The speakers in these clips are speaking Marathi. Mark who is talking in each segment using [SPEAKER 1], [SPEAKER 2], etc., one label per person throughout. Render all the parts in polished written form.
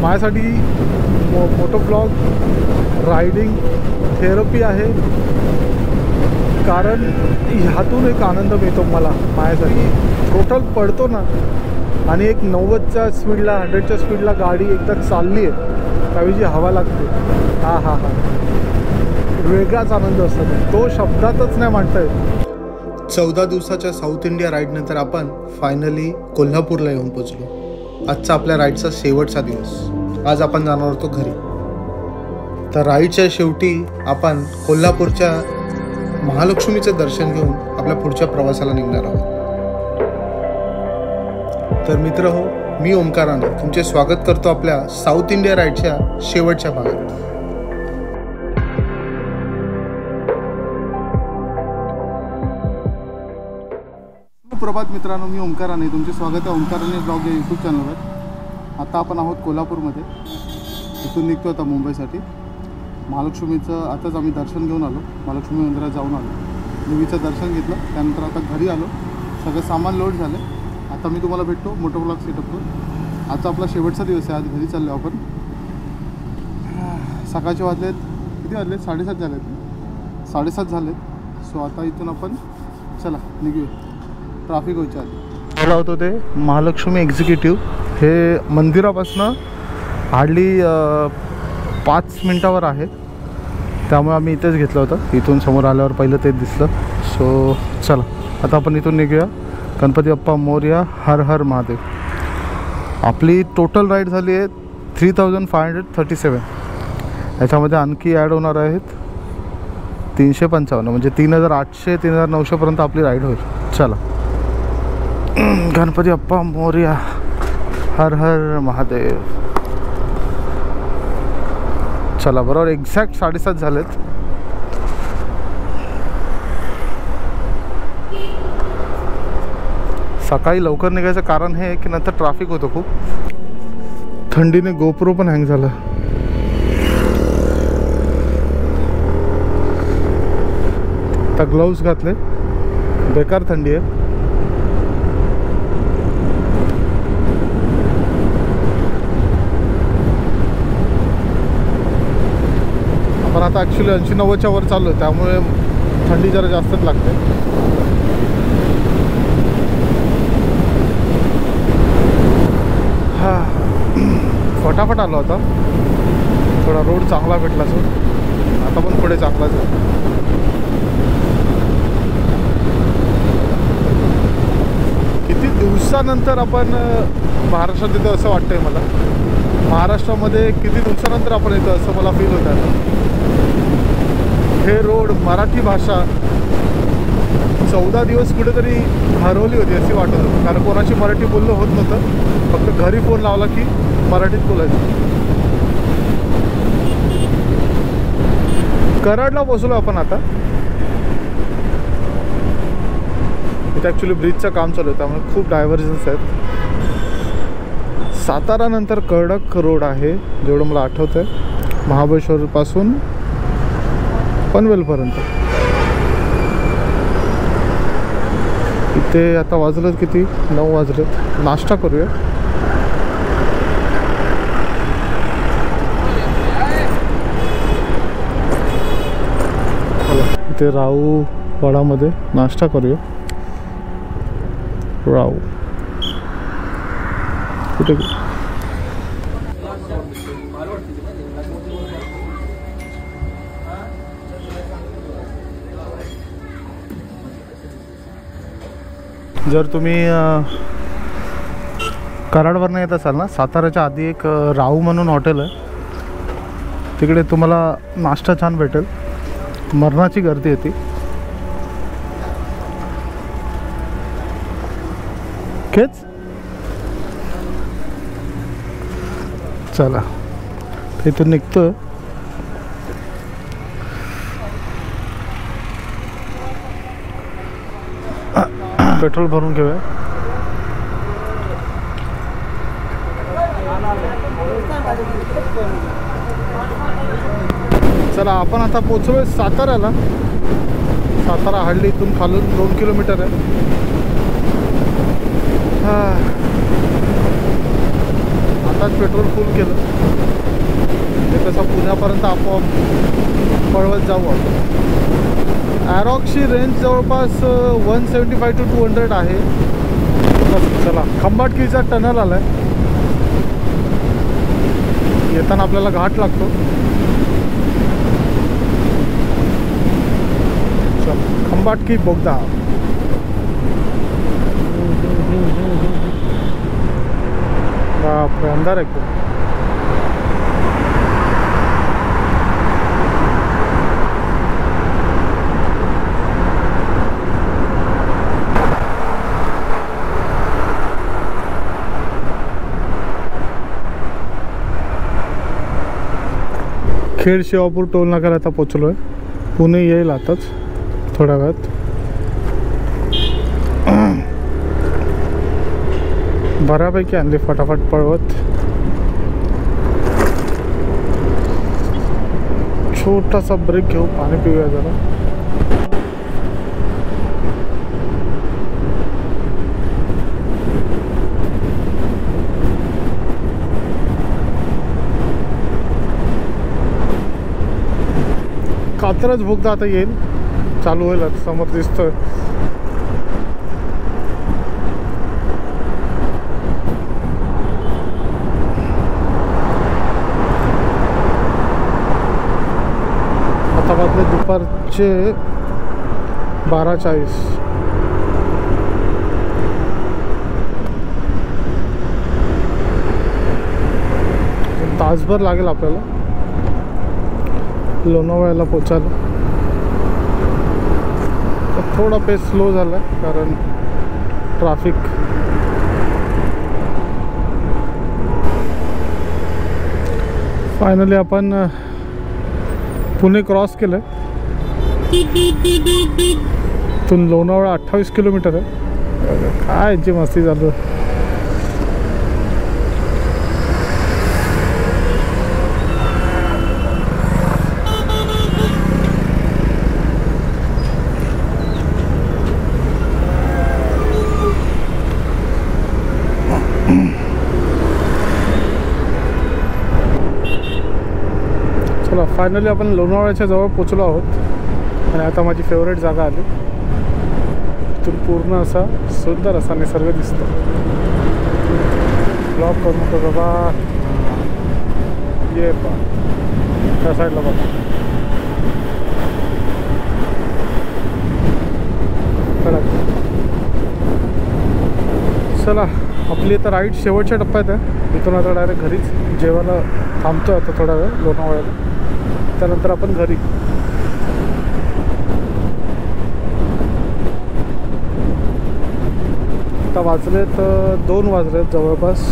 [SPEAKER 1] माझ्यासाठी मोटो ब्लॉग रायडिंग थेरपी आहे, कारण ह्यातून एक आनंद मिळतो मला. माझ्यासाठी टोटल पडतो ना आणि एक 90च्या स्पीडला 100च्या स्पीडला गाडी एकदा चालली आहे त्यावेळी जी हवा लागते, हा हा हा वेगळाच आनंद असतो. तो शब्दातच नाही म्हणता येत. 14 दिवसाच्या साऊथ इंडिया राईडनंतर आपण फायनली कोल्हापूरला येऊन पोचलो. आजचा आपल्या राईडचा शेवटचा दिवस. आज आपण जाणार होतो घरी. तर राईडच्या शेवटी आपण कोल्हापूरच्या महालक्ष्मीचं दर्शन घेऊन आपल्या पुढच्या प्रवासाला निघणार आहोत. तर मित्र हो, मी ओंकाराने तुमचे स्वागत करतो आपल्या साऊथ इंडिया राईडच्या शेवटच्या भागात.
[SPEAKER 2] प्रभात मित्रांनो, मी ओंकाराने तुमचे स्वागत आहे ओंकाराने ब्लॉग या यूट्यूब चॅनलवर. आता आपण आहोत कोल्हापूरमध्ये. इथून निघतो आता मुंबईसाठी. महालक्ष्मीचं आताच आम्ही दर्शन घेऊन आलो, महालक्ष्मी मंदिरात जाऊन आलो, देवीचं दर्शन घेतलं. त्यानंतर आता घरी आलो, सगळं सामान लोड झालं. आता मी तुम्हाला भेटतो मोटो ब्लॉग सेटअप करून. आजचा आपला शेवटचा दिवस आहे. आज घरी चाललो आपण. सकाळचे वाजलेत, किती वाजलेत? 7:30 झालेत. 7:30 झालेत. सो आता इथून आपण चला निघूया ट्रॅफिक व्हायच्या आधी.
[SPEAKER 1] मला होतं ते महालक्ष्मी एक्झिक्युटिव्ह. हे मंदिरापासून हार्डली 5 मिनटावर आहे, त्यामुळे आम्ही इथेच घेतलं होतं. इथून समोर आल्यावर पहिलं तेच दिसलं. सो चला आता आपण इथून निघूया. गणपती बाप्पा मोरया, हर हर महादेव. आपली टोटल राईड झाली आहे 3537. याच्यामध्ये आणखी ॲड होणार आहेत 355, म्हणजे 3800 3900पर्यंत आपली राईड होईल. चला, गणपती बाप्पा मोरया, हर हर महादेव. चला, बरोबर एक्झॅक्ट 7:30 झालेत. सकाळी लवकर निघायचं कारण हे की नंतर ट्रॅफिक होतं खूप. थंडीने गोप्रो पण हँग झालं. आता ग्लोव्ज घातले, बेकार थंडी आहे. आपण आता ॲक्च्युली 80-90च्या वर चाललो आहे, त्यामुळे थंडी जरा जास्तच लागते. हा, फटाफट आलो आता. थोडा रोड चांगला भेटला सो आता पण पुढे चांगलाच आहे. किती दिवसानंतर आपण महाराष्ट्रात येतो असं वाटतंय मला. महाराष्ट्रामध्ये किती दिवसानंतर आपण येतो असं मला फील होतं आता. हे रोड, मराठी भाषा 14 दिवस कुठेतरी हरवली होती अशी वाटत होती, कारण कोणाची मराठी बोलणं होत नव्हतं. फक्त घरी फोन लावला की मराठीत बोलायचं. कराडला पोचलो आपण आता. इथे ॲक्च्युली ब्रिजचं काम चालू आहे, त्यामुळे खूप डायव्हर्जन्स आहेत. सातारानंतर कर्डक रोड आहे जेवढं मला आठवतं आहे, महाबळेश्वरपासून पनवेलपर्यंत. इथे आता वाजलं किती? 9 वाजलेत. नाश्ता करूया. इथे राहू वाडामध्ये नाश्ता करूया. राहू कुठे? जर तुम्ही कराडवरनं येत असाल ना, साताऱ्याच्या आधी एक राहू म्हणून हॉटेल आहे, तिकडे तुम्हाला नाश्ता छान भेटेल. मरणाची गर्दी येते. खेच चला इथून निघतो. पेट्रोल भरून घेऊया. चला, आपण आता पोचलोय साताऱ्याला. सातारा हार्डली इथून खालून 2 किलोमीटर आहे. आताच पेट्रोल फुल केलं ते कसं पुण्यापर्यंत आपोआप पळवत जाऊ आपण. ॲरॉक्सची रेंज जवळपास 175 to 200 आहे. चला खंबाटकीचा टनल आला आहे. येताना आपल्याला घाट लागतो. चल खंबाटकी बोगदा. बापरे अंधार एकदम. खेड शिवापूर टोल नाक्याला आता पोचलो आहे. पुणे येईल आताच थोड्या वेळात. बऱ्यापैकी आणली फटाफट पळवत. छोटासा ब्रेक घेऊ, पाणी पिऊया जरा. कात्रज बोगदा आता येईल, चालू होईल. आता समोर दिसतोय. आता वाजले दुपारचे 12:40. तासभर लागेल आपल्याला लोणावळ्याला पोचायला. तर थोडा पेस स्लो झाला आहे कारण ट्रॅफिक. फायनली आपण पुणे क्रॉस केलं. इथून लोणावळा 28 किलोमीटर आहे. काय जी मस्ती चालू आहे. चला फायनली आपण लोणावळ्याच्या जवळ पोचलो आहोत. आणि आता माझी फेवरेट जागा आली. इथून पूर्ण असा सुंदर असा निसर्ग दिसतो. ब्लॉक करू नको बाबा. ये पा त्या साईडला बघा. चला आपली आता राईड शेवटच्या टप्प्यात आहे. इथून आता डायरेक्ट घरीच जेवायला थांबतो आता थोडा वेळ लोणावळ्याला. त्यानंतर आपण घरी. आता वाजलेत 2 वाजलेत जवळपास.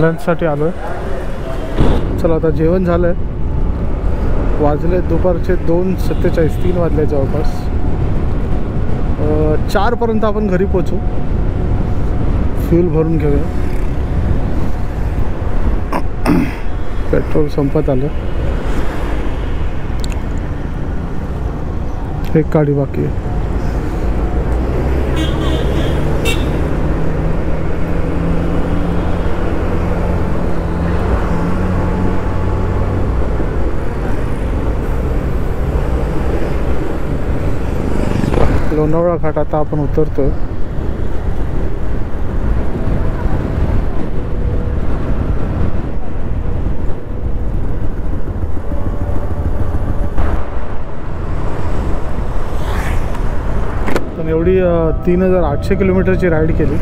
[SPEAKER 1] लंचसाठी आलो आहे. चला आता जेवण झालं आहे. वाजले दुपारचे 2:47. 3 वाजले जवळपास. 4पर्यंत आपण घरी पोचू. फ्यूल भरून घेऊया. पेट्रोल संपत आलं. एक गाडी बाकी आहे. लोणावळा घाट आता आपण उतरतोय. पण एवढी 3800 किलोमीटरची राईड केली.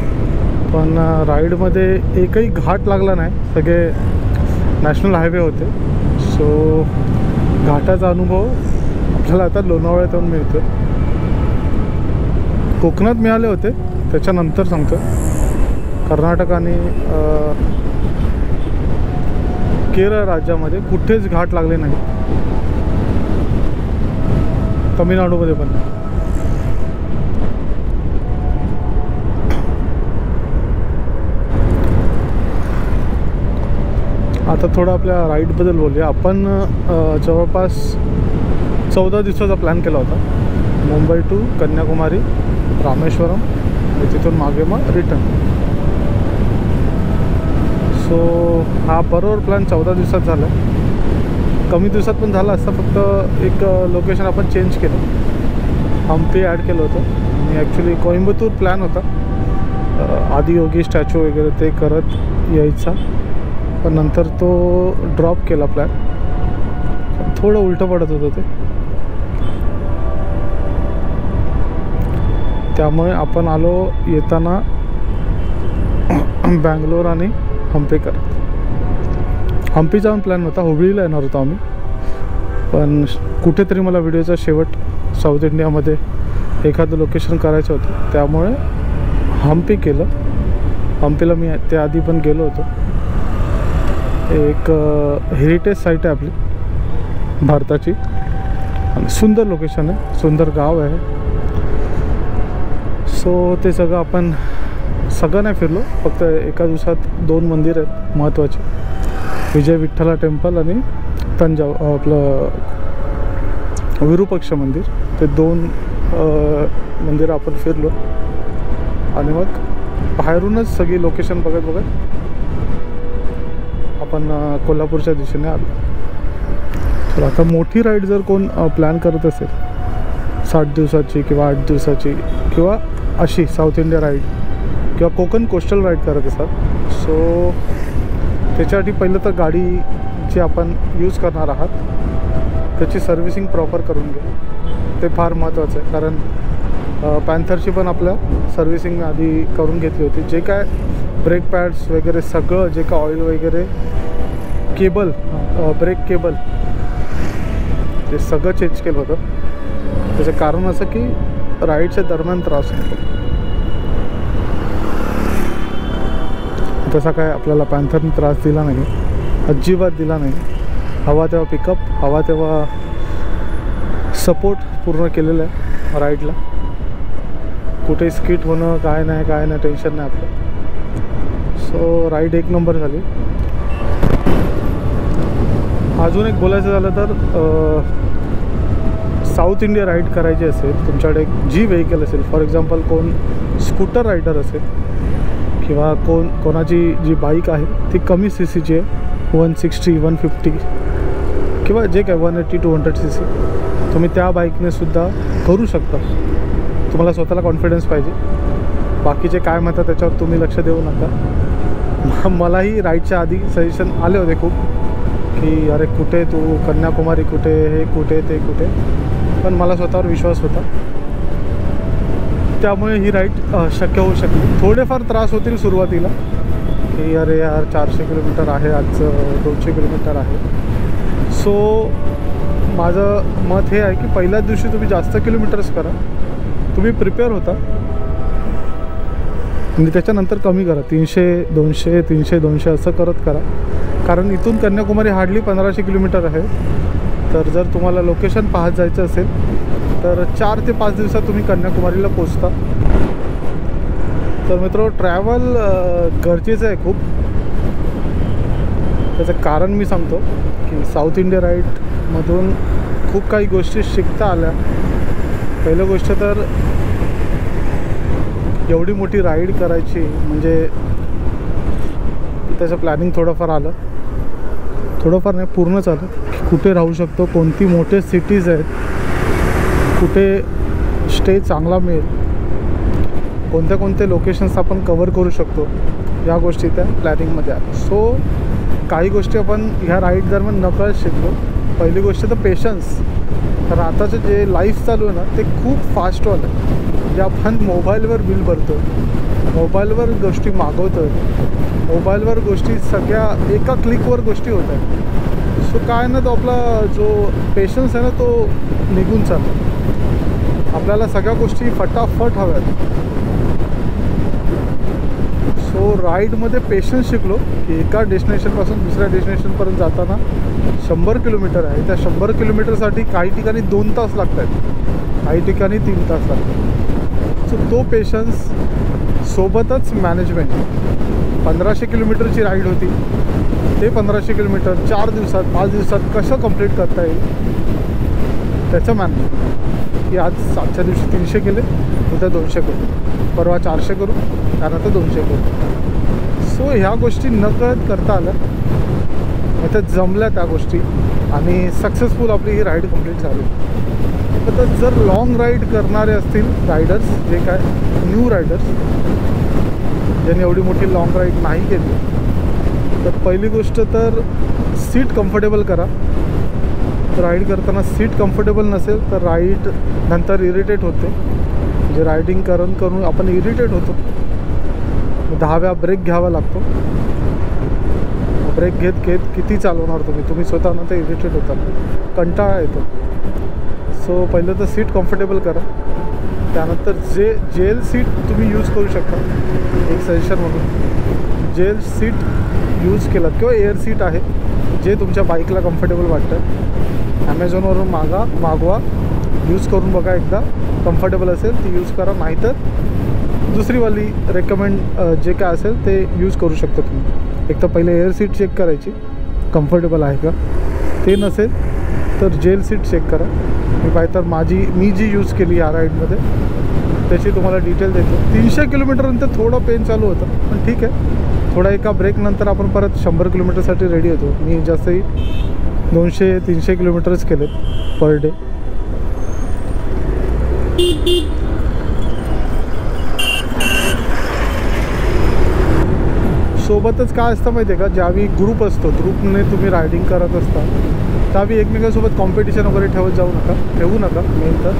[SPEAKER 1] पण राईडमध्ये एकही घाट लागला नाही. सगळे नॅशनल हायवे होते. सो घाटाचा अनुभव आपल्याला आता लोणावळ्यात येऊन मिळतो. कोकणात मिळाले होते त्याच्यानंतर सांगतो. कर्नाटक आणि केरळ राज्यामध्ये कुठेच घाट लागले नाही. तमिळनाडूमध्ये पण. आता थोडं आपल्या राईडबद्दल बोलूया. आपण जवळपास 14 दिवसाचा प्लॅन केला होता. मुंबई टू कन्याकुमारी, रामेश्वरम आणि तिथून मागे मग रिटर्न. सो हा बरोबर प्लॅन 14 दिवसात झाला. कमी दिवसात पण झाला असता, फक्त एक लोकेशन आपण चेंज केलं, हम्पी ॲड केलं होतं. आणि ॲक्च्युली कोइंबतूर प्लॅन होता, आदियोगी स्टॅच्यू वगैरे ते करत यायचा, पण नंतर तो ड्रॉप केला प्लॅन. थोडं उलटं पडत होतं ते, त्यामुळे आपण आलो येताना बँगलोर आणि हम्पी करत. हम्पीचा पण प्लॅन होता, हुबळीला येणार होतो आम्ही, पण कुठेतरी मला व्हिडिओचा शेवट साऊथ इंडियामध्ये एखादं लोकेशन करायचं होतं, त्यामुळे हम्पी केलं. हम्पीला मी त्याआधी पण गेलो होतो. एक हेरिटेज साईट आहे आपली भारताची, आणि सुंदर लोकेशन आहे, सुंदर गाव आहे. सो ते सगळं आपण सगळं नाही फिरलो, फक्त एका दिवसात 2 मंदिर आहेत महत्त्वाचे, विजय विठ्ठला टेम्पल आणि आपलं विरूपक्ष मंदिर. ते 2 मंदिरं आपण फिरलो आणि मग बाहेरूनच सगळी लोकेशन बघत आपण कोल्हापूरच्या दिशेने आलो. तर आता मोठी राईड जर कोण प्लॅन करत असेल 60 दिवसाची किंवा 8 दिवसाची किंवा अशी साऊथ इंडिया राईड किंवा कोकण कोस्टल राईड करत असाल, सो त्याच्यासाठी पहिलं तर गाडी जी आपण यूज करणार आहात त्याची सर्व्हिसिंग प्रॉपर करून घ्या. ते फार महत्त्वाचं आहे, कारण पॅन्थरची पण आपल्या सर्व्हिसिंग आधी करून घेतली होती. जे काय ब्रेक पॅड्स वगैरे सगळं, जे काय ऑइल वगैरे, केबल, ब्रेक केबल, ते सगळं चेंज केलं होतं. त्याचं कारण असं की राईडच्या दरम्यान त्रास होतो. तसा काय आपल्याला पॅन्थरने त्रास दिला नाही, अजिबात दिला नाही. हवा तेव्हा पिकअप, हवा तेव्हा सपोर्ट पूर्ण केलेलं आहे राईडला. कुठे स्किट होणं काय नाही टेन्शन नाही आपलं. सो राईड एक नंबर झाली. अजून एक बोलायचं झालं तर साऊथ इंडिया राईड करायची असेल, तुमच्याकडे एक जी व्हेकल असेल, फॉर एक्झाम्पल कोण स्कूटर रायडर असेल किंवा कोणाची जी बाईक आहे ती कमी CCची आहे, 160, 150 किंवा जे काय 180, 200 CC, तुम्ही त्या बाईकने सुद्धा करू शकता. तुम्हाला स्वतःला कॉन्फिडन्स पाहिजे. बाकीचे काय म्हणतात त्याच्यावर तुम्ही लक्ष देऊ नका. मलाही राईडच्या आधी सजेशन आले होते खूप, की अरे कुठे तू, कन्याकुमारी कुठे, हे कुठे, ते कुठे, पण मला स्वतःवर विश्वास होता, त्यामुळे ही राईड शक्य होऊ शकते. थोडेफार त्रास होतील सुरुवातीला, की अरे यार 400 किलोमीटर आहे, आजचं 200 किलोमीटर आहे. सो माझं मत हे आहे की पहिल्याच दिवशी तुम्ही जास्त किलोमीटर्स करा, तुम्ही प्रिपेअर होता, आणि त्याच्यानंतर कमी करा, 300, 200, 300, 200 असं करत करा. कारण इथून कन्याकुमारी हार्डली 1500 किलोमीटर आहे. तर जर तुम्हाला लोकेशन पाहत जायचं असेल तर 4 ते 5 दिवसात तुम्ही कन्याकुमारीला पोचता. तर मित्र, ट्रॅव्हल गरजेचं आहे खूप. त्याचं कारण मी सांगतो की साऊथ इंडिया राईडमधून खूप काही गोष्टी शिकता आल्या. पहिलं गोष्ट तर एवढी मोठी राईड करायची म्हणजे त्याचं प्लॅनिंग थोडंफार आलं, थोडंफार नाही पूर्णच आलं. कुठे राहू शकतो, कोणती मोठे सिटीज आहेत, कुठे स्टे चांगला मिळेल, कोणत्या कोणत्या लोकेशन्स आपण कवर करू शकतो, या गोष्टी त्या प्लॅनिंगमध्ये आल्या. सो काही गोष्टी आपण ह्या राईड दरम्यान नकळत शिकलो. पहिली गोष्ट तर पेशन्स. तर आताचं जे लाईफ चालू आहे ना ते खूप फास्टवालं आहे. जे आपण मोबाईलवर बिल भरतो, मोबाईलवर गोष्टी मागवतो आहे, मोबाईलवर गोष्टी सगळ्या एका क्लिकवर गोष्टी होत आहेत. सो काय ना, तो आपला जो पेशन्स आहे ना तो निघून चालतो. आपल्याला सगळ्या गोष्टी फटाफट हव्यात. सो राईडमध्ये पेशन्स शिकलो की एका डेस्टिनेशनपासून दुसऱ्या डेस्टिनेशनपर्यंत जाताना 100 किलोमीटर आहे. त्या 100 किलोमीटरसाठी काही ठिकाणी 2 तास लागत आहेत, काही ठिकाणी 3 तास लागतात. सो तो पेशन्स सोबतच मॅनेजमेंट. 1500 किलोमीटरची राईड होती, ते 1500 किलोमीटर 4 दिवसात 5 दिवसात कसं कंप्लीट करता येईल त्याचं मॅनेजमेंट. की आज आजच्या दिवशी 300 केले, उद्या 200 करू, परवा 400 करू, त्यानंतर 200 करू. सो ह्या गोष्टी नकळत करता आल्या, आता जमल्या त्या गोष्टी आणि सक्सेसफुल आपली ही राईड कंप्लीट झाली. तर जर लाँग राईड करणारे असतील रायडर्स, जे काय न्यू रायडर्स ज्यांनी एवढी मोठी लाँग राईड नाही केली, तर पहिली गोष्ट तर सीट कम्फर्टेबल करा. राईड करताना सीट कम्फर्टेबल नसेल तर राईड नंतर इरिटेट होते. म्हणजे रायडिंग करून आपण इरिटेट होतो. 10 वेळा ब्रेक घ्यावा लागतो. ब्रेक घेत किती चालवणार तुम्ही स्वतः नंतर इरिटेट होता, कंटाळा येतो. सो पहिलं तर सीट कम्फर्टेबल करा. त्यानंतर जेल सीट तुम्ही यूज करू शकता. एक सजेशन म्हणून जेल सीट यूज केलात किंवा एअर सीट आहे जे तुमच्या बाईकला कम्फर्टेबल वाटतं. ॲमेझॉनवरून मागवा, यूज करून बघा. एकदा कम्फर्टेबल असेल ती यूज करा, नाहीतर दुसरीवाली रेकमेंड जे काय असेल ते यूज करू शकता तुम्ही. एक तर पहिले एअर सीट चेक करायची कम्फर्टेबल आहे का, ते नसेल तर जेल सीट चेक करा. मी जी यूज केली या राईडमध्ये त्याची तुम्हाला डिटेल देतो. 300 किलोमीटरनंतर थोडं पेन चालू होतं, पण ठीक आहे. थोडा एका ब्रेकनंतर आपण परत 100 किलोमीटरसाठी रेडी होतो. मी जास्तही 200-300 किलोमीटरच केलेत पर डे. सोबतच काय असतं माहिती आहे का, ज्यावेळी ग्रुप असतो, ग्रुपने तुम्ही रायडिंग करत असता त्यावेळी एकमेकांसोबत कॉम्पिटिशन वगैरे ठेवू नका. मेन तर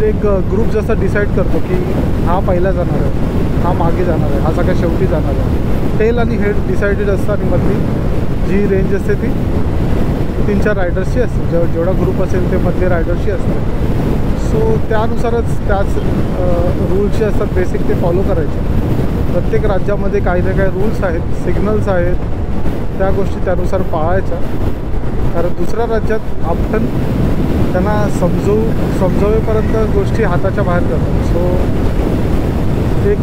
[SPEAKER 1] एक ग्रुप जसा डिसाईड करतो की हा पहिला जाणार आहे, हा मागे जाणार आहे, हा सगळ्या शेवटी जाणार आहे. टेल आणि हेड डिसाइडेड असतं आणि मधली जी रेंज असते ती 3-4 रायडर्सची असते. जेवढा ग्रुप असेल ते मधले रायडर्सची असते. सो त्यानुसारच त्याच रूल्स जे असतात बेसिक ते फॉलो करायचे. प्रत्येक राज्यामध्ये काही ना काही रूल्स आहेत, सिग्नल्स आहेत, त्या गोष्टी त्यानुसार पाळायच्या. कारण दुसऱ्या राज्यात आपण त्यांना समजवेपर्यंत गोष्टी हाताच्या बाहेर करतात. सो एक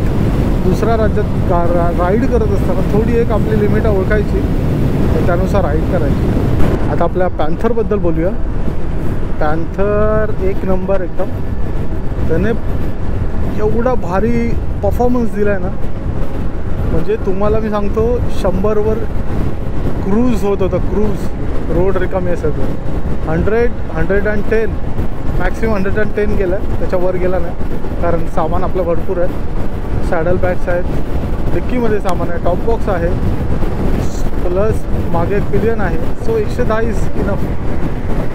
[SPEAKER 1] दुसऱ्या राज्यात राईड करत असताना थोडी एक आपली लिमिट ओळखायची, त्यानुसार राईड करायची. आता आपल्या पॅन्थरबद्दल बोलूया. पॅन्थर एक नंबर एकदम. त्याने एवढा भारी परफॉर्मन्स दिला आहे ना, म्हणजे तुम्हाला मी सांगतो 100वर क्रूज होत होतं. क्रूज रोड रिकामी असेल तर 110 मॅक्सिमम 110 गेलं, त्याच्यावर गेला नाही. कारण सामान आपलं भरपूर आहे. सॅडल बॅग्स आहेत, डिक्कीमध्ये सामान आहे, टॉप बॉक्स आहे, प्लस मागे पिलियन आहे. So 110 is enough.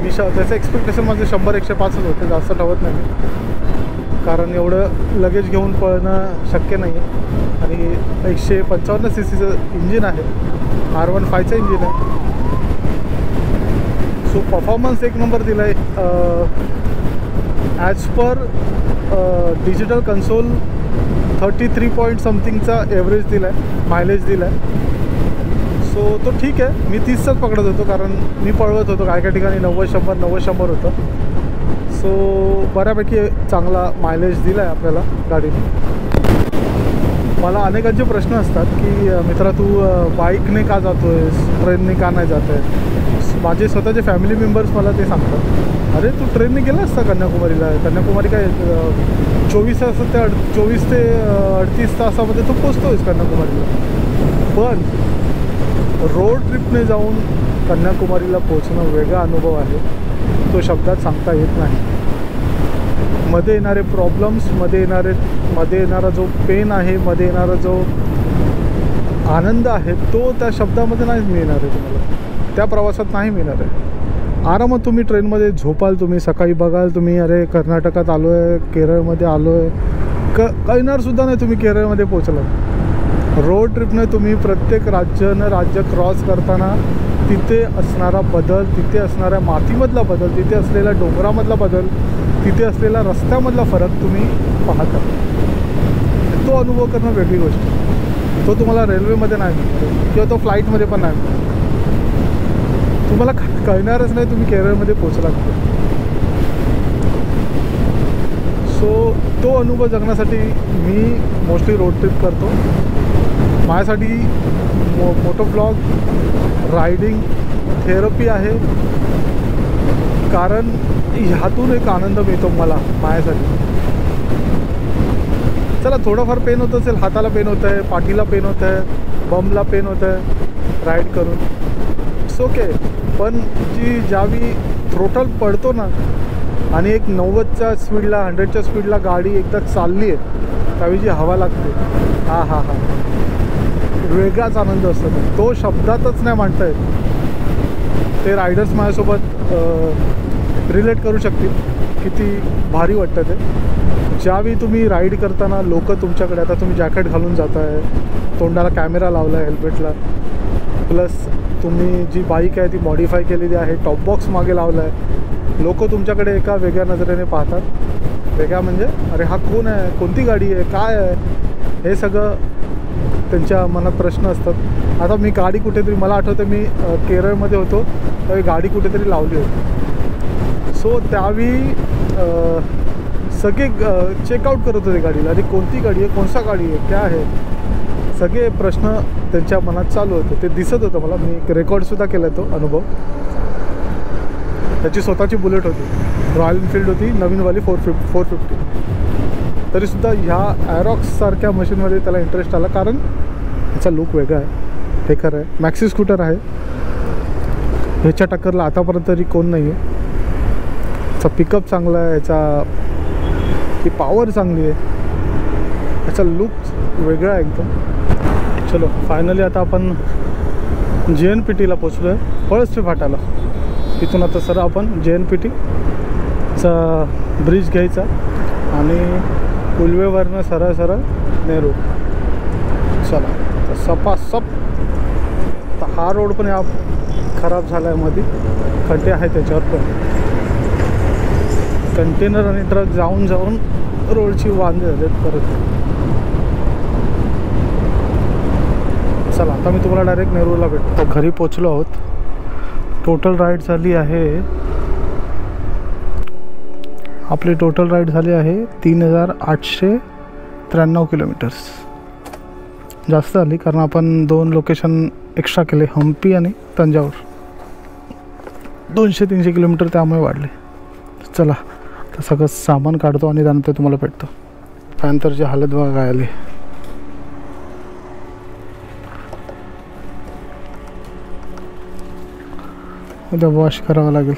[SPEAKER 1] त्याचं एक्सपेक्टेशन माझं 100-105च होते, जास्त ठेवत नाही मी. कारण एवढं लगेज घेऊन पळणं शक्य नाही आहे. आणि 155 cc इंजिन आहे, R15चं इंजिन आहे. सो परफॉर्मन्स एक नंबर दिला आहे. As per digital console 33 point समथिंगचा एव्हरेज दिला आहे, मायलेज दिला आहे. सो तो ठीक आहे. मी 30च पकडत होतो कारण मी पळवत होतो, काय ठिकाणी 90-100 होतं. सो बऱ्यापैकी चांगला मायलेज दिला आहे आपल्याला गाडीने. मला अनेकांचे प्रश्न असतात की मित्रा तू बाईकने का जातो आहेस, ट्रेनने का नाही जात आहे. माझे स्वतःचे फॅमिली मेंबर्स मला ते सांगतात, अरे तू ट्रेनने गेला असता कन्याकुमारीला. कन्याकुमारी काय 24 ते 38 तासामध्ये तू पोचतो आहेस कन्याकुमारीला. पण रोड ट्रिपने जाऊन कन्याकुमारीला पोचणं वेगळा अनुभव आहे, तो शब्दात सांगता येत नाही. मध्ये येणारे प्रॉब्लेम्स, मध्ये येणारा जो पेन आहे, मध्ये येणारा जो आनंद आहे, तो त्या शब्दामध्ये नाही मिळणार आहे तुम्हाला, त्या प्रवासात नाही मिळणार आहे. आरामात तुम्ही ट्रेनमध्ये झोपाल, तुम्ही सकाळी बघाल तुम्ही अरे कर्नाटकात आलो आहे, केरळमध्ये आलो आहे, कळणारसुद्धा नाही तुम्ही केरळमध्ये पोचलात. रोड ट्रिपने तुम्ही प्रत्येक राज्य क्रॉस करताना तिथे असणारा बदल, तिथे असणाऱ्या मातीमधला बदल, तिथे असलेल्या डोंगरामधला बदल, तिथे असलेला रस्त्यामधला फरक तुम्ही पाहता. तो अनुभव करणं वेगळी गोष्ट. तो तुम्हाला रेल्वेमध्ये नाही मिळणार किंवा तो फ्लाईटमध्ये पण नाही मिळणार. तुम्हाला कळणारच नाही तुम्ही केरळमध्ये पोचला. सो तो अनुभव जगण्यासाठी मी मोस्टली रोड ट्रिप करतो. माझ्यासाठी मोटो ब्लॉग रायडिंग थेरपी आहे. कारण ह्यातून एक आनंद मिळतो मला माझ्यासाठी. चला थोडंफार पेन होत असेल, हाताला पेन होतं आहे, पाठीला पेन होतं आहे, बमला पेन होतं आहे राईड करून, इट्स ओके. पण ज्यावेळी थ्रोटल पडतो ना आणि एक 90च्या स्पीडला 100च्या स्पीडला गाडी एकदा चालली आहे त्यावेळी जी हवा लागते, हा हा हा वेगळाच आनंद असतो. तो शब्दातच नाही मांडता येत. ते रायडर्स माझ्यासोबत रिलेट करू शकतील किती भारी वाटतं ते. ज्यावेळी तुम्ही राईड करताना लोक तुमच्याकडे, आता तुम्ही जॅकेट घालून जात आहे, तोंडाला कॅमेरा लावला आहे हेल्मेटला, प्लस तुम्ही जी बाईक आहे ती मॉडिफाय केलेली आहे, टॉप बॉक्स मागे लावला आहे, लोक तुमच्याकडे एका वेगळ्या नजरेने पाहतात. वेगळा म्हणजे अरे हा कोण आहे, कोणती गाडी आहे, काय आहे, हे सगळं त्यांच्या मनात प्रश्न असतात. आता मी गाडी कुठेतरी, मला आठवतं मी केरळमध्ये होतो त्यावेळी गाडी कुठेतरी लावली होती. सो त्यावेळी सगळे चेकआउट करत होते गाडीला, अरे कोणती गाडी आहे, कोणसा गाडी आहे, क्या आहे, सगळे प्रश्न त्यांच्या मनात चालू होते. ते दिसत होतं मला. मी एक रेकॉर्डसुद्धा केला तो अनुभव. त्याची स्वतःची बुलेट होती, रॉयल एनफिल्ड होती नवीनवाली 450. तरीसुद्धा ह्या ॲरॉक्ससारख्या मशीनमध्ये त्याला इंटरेस्ट आला, कारण ह्याचा लुक वेगळा आहे, हे खरं आहे. मॅक्सी स्कूटर आहे, ह्याच्या टक्करला आतापर्यंत तरी कोण नाही आहे. ह्याचा पिकअप चांगला आहे, ह्याची पॉवर चांगली आहे, ह्याचा लुक वेगळा आहे एकदम. चलो फायनली आता आपण JNPTला पोचलो आहे, पळसपी फाटाला. इथून आता सर आपण JNPTचा ब्रिज घ्यायचा आणि उल्वेवरनं सरळ सरळ नेहरू. चला तर सपासप. तर हा रोड पण या खराब झाला आहे, मध्ये खड्डे आहेत त्याच्यावर पण. कंटेनर आणि ट्रक जाऊन जाऊन रोडची वांदे झालेत परत. चला आता मी तुम्हाला डायरेक्ट नेरूरला भेटतो. घरी पोचलो आहोत. टोटल राईड झाली आहे आपली, टोटल राईड झाली आहे 3893 किलोमीटर्स. जास्त झाली कारण आपण 2 लोकेशन एक्स्ट्रा केले, हम्पी आणि तंजावर. 200-300 किलोमीटर त्यामुळे वाढले. चला तर सगळं सामान काढतो आणि त्यानंतर तुम्हाला भेटतो. त्यानंतरची हालत बघा काय आली. उद्या वॉश करावं लागेल.